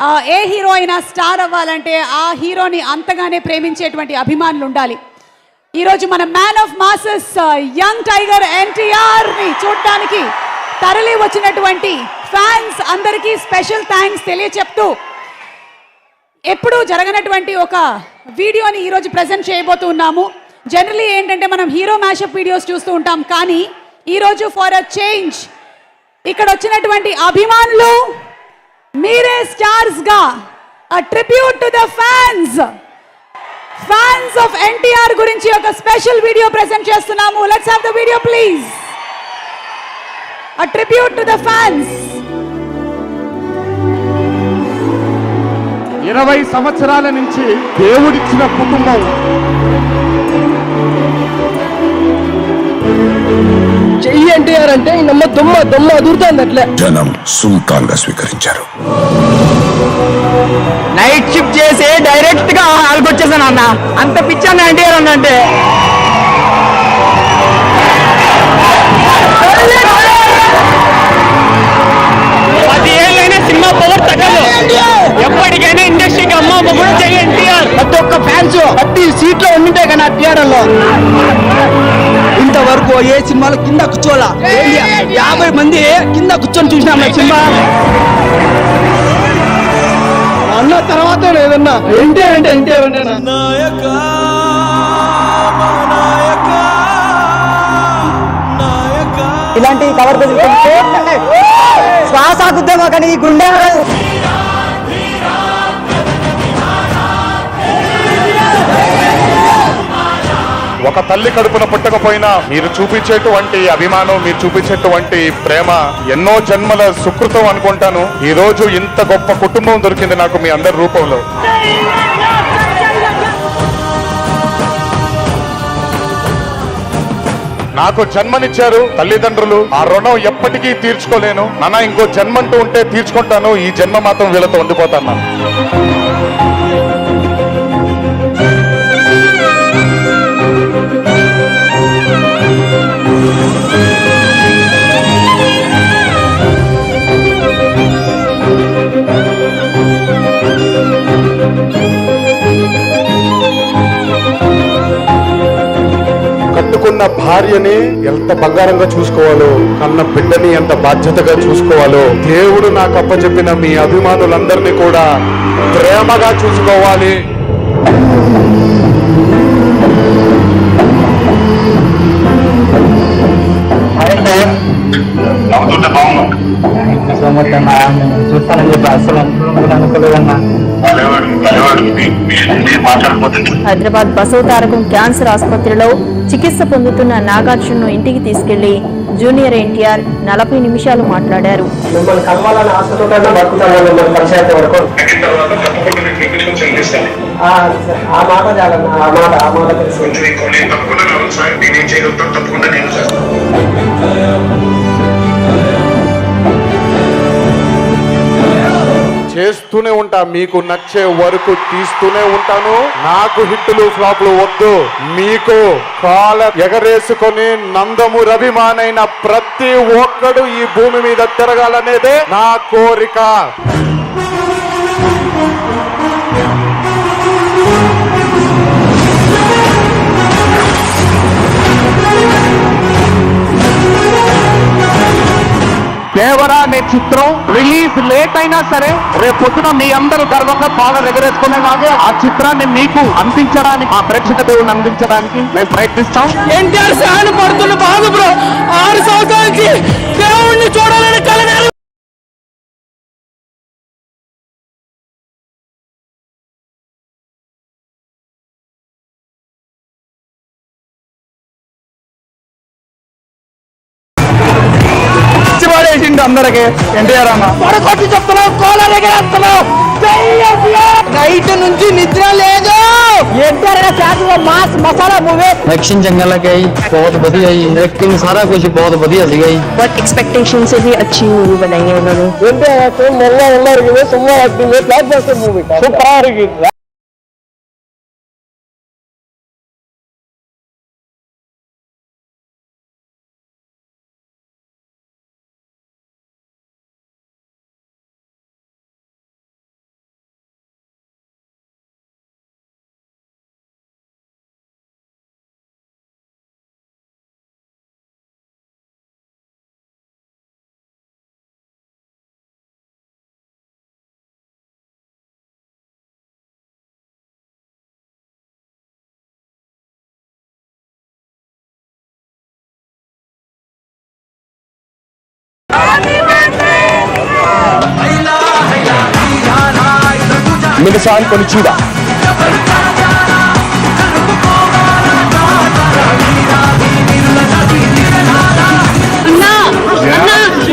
ఏ hero అయినా star అవ్వాలంటే ఆ హీరోని అంతగానే ప్రేమించేటువంటి అభిమానులు ఉండాలి. ఈరోజు మన man of masses young tiger ఎన్టీఆర్ని చూడడానికి తరలి వచ్చినటువంటి ఫ్యాన్స్ అందరికీ స్పెషల్ థ్యాంక్స్ తెలియచెప్తూ ఎప్పుడూ జరగనటువంటి ఒక వీడియోని ఈరోజు ప్రజెంట్ చేయబోతున్నాము. జనరలీ ఏంటంటే మనం హీరో మ్యాషప్ వీడియోస్ చూస్తూ ఉంటాం, కానీ ఈరోజు ఫర్ అ చేంజ్ ఇక్కడ వచ్చినటువంటి అభిమానులు మీరే స్టార్స్ గా a tribute to the fans of NTR గురించి ఒక స్పెషల్ వీడియో ప్రెజెంట్ చేస్తున్నాము. Let's have the video please. A tribute to the fans. 20 సంవత్సరాల నుంచి దేవుడిచ్చిన కుటుంబం చెయ్యి ఎన్టీఆర్ అంటే నమ్మ దొమ్మ అదురుతుంది. అట్లే జనం సుల్తాన్ గా స్వీకరించారు. నైట్ షిఫ్ట్ చేసి డైరెక్ట్ గా హాల్కి వచ్చేసాను అన్న. అంత పిచ్చాను ఎన్టీఆర్ అన్న అంటే. సినిమా పవర్ తగ్గదు. ఎప్పటికైనా ఇండస్ట్రీకి అమ్మ కూడా చెయ్యి ఎన్టీఆర్. ప్రతి ఒక్క ఫ్యాన్స్ ప్రతి సీట్లో ఉండింటే కానీ థియేటర్ లో ఇంతవరకు ఏ సినిమాలో కింద కూర్చోలా. 50 మంది కింద కూర్చొని చూసినాం సినిమా. అన్న తర్వాత ఏదన్నా ఎన్టీఆర్ అంటే ఎన్టీఆర్ ఇలాంటి కవర్ శ్వాస గుద్దేమో కానీ ఈ గుండె ఒక తల్లి కడుపున పుట్టకపోయినా మీరు చూపించేటువంటి అభిమానం, మీరు చూపించేటువంటి ప్రేమ ఎన్నో జన్మల సుకృతం అనుకుంటాను. ఈ రోజు ఇంత గొప్ప కుటుంబం దొరికింది నాకు మీ అందరి రూపంలో. నాకు జన్మనిచ్చారు తల్లిదండ్రులు, ఆ రుణం ఎప్పటికీ తీర్చుకోలేను. నాన్న ఇంకో జన్మంటూ ఉంటే తీర్చుకుంటాను, ఈ జన్మ మాత్రం వీళ్ళతో ఉండిపోతాను. కట్టుకున్న భార్యని ఎంత బంగారంగా చూసుకోవాలో, కన్న బిడ్డని ఎంత బాధ్యతగా చూసుకోవాలో దేవుడు నాకు అప్పచెప్పిన మీ అభిమానులందరినీ కూడా ప్రేమగా చూసుకోవాలి. చూస్తానని చెప్పి అసలు అనుకోలేదన్నా. హైదరాబాద్ బసవతారకం క్యాన్సర్ ఆసుపత్రిలో చికిత్స పొందుతున్న నాగార్జునను ఇంటికి తీసుకెళ్లి జూనియర్ ఎన్టీఆర్ 40 నిమిషాలు మాట్లాడారు. చేస్తూనే ఉంటా, మీకు నచ్చే వరకు తీస్తూనే ఉంటాను. నాకు హిట్టులు ఫ్లాపులు వద్దు. మీకు కాల ఎగరేసుకొని నందమూరి అభిమానైన ప్రతి ఒక్కడు ఈ భూమి మీద తిరగాలనేదే నా కోరిక. దేవరా అనే చిత్రం రిలీజ్ లేట్ అయినా సరే రేపు పొద్దున మీ అందరూ గర్వంగా బాగా ఎగరేసుకునేలాగా ఆ చిత్రాన్ని మీకు అందించడానికి, ఆ ప్రేక్షక దేవుడిని అందించడానికి మేము ప్రయత్నిస్తాం. ఎన్టీఆర్ ఫ్యాన్ పడుతున్న బాధ బ్రో 6 సంవత్సరాలకి దేవుడిని చూడాలని కలగాలి. అందరికి ఎన్టీఆర్ అన్న పడకొట్టి చెప్తున్నావు, కోలరేస్తున్నావు. నైట్ నుంచి నిద్ర లేదు. मास मसाला मूवी एक्शन जंगल गई बहुत बढ़िया एक्टिंग सारा कुछ बहुत बढ़िया सी गई बट एक्सपेक्टेशन से भी अच्छी मूवी बनाई है उन्होंने। మినసాన్ కొనిచీదా.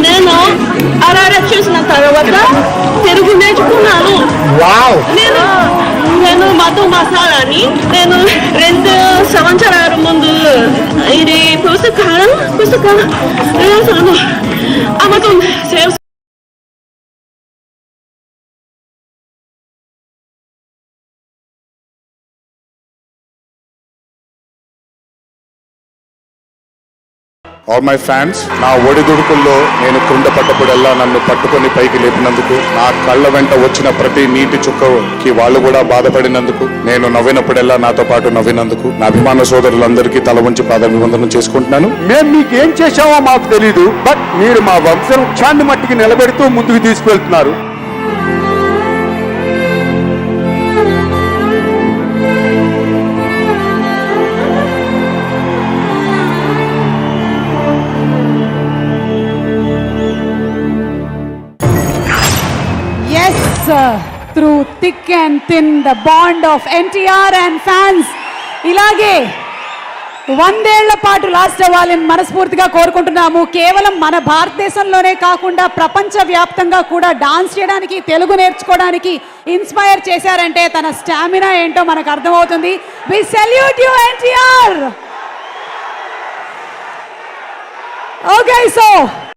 నేను అరారా చూసిన తర్వాత తెలుగు నేర్చుకున్నాను. నేను మధు మసాలాని నేను 2 సంవత్సరాల ముందు ఇది పుస్తకాలు రాసాను. అమ్మకం చేస్తాను. ఆల్ మై ఫ్యాన్స్, నా ఒడిదుడుకుల్లో నేను క్రింద పడ్డప్పుడల్లా నన్ను పట్టుకొని పైకి లేపినందుకు, నా కళ్ళ వెంట వచ్చిన ప్రతి నీటి చుక్కకి వాళ్ళు కూడా బాధపడినందుకు, నేను నవ్వినప్పుడల్లా నాతో పాటు నవ్వినందుకు నా అభిమాన సోదరులందరికీ తల వంచి పాదాభివందనం చేసుకుంటున్నాను. మేము మీకేం చేశామో మాకు తెలీదు, బట్ మీరు మా వంశవృక్షాన్ని మట్టికి నిలబెడుతూ ముందుకు తీసుకెళ్తున్నారు. Yes, through thick and thin, the bond of NTR and fans ఇలాగే 100 ఏళ్ల పాటు లాస్ట్ అవ్వాలని మనస్ఫూర్తిగా కోరుకుంటున్నాము. కేవలం మన భారతదేశంలోనే కాకుండా ప్రపంచ వ్యాప్తంగా కూడా డాన్స్ చేయడానికి, తెలుగు నేర్చుకోవడానికి ఇన్స్పైర్ చేశారంటే తన స్టామినా ఏంటో మనకు అర్థమవుతుంది. We salute you NTR. Okay, so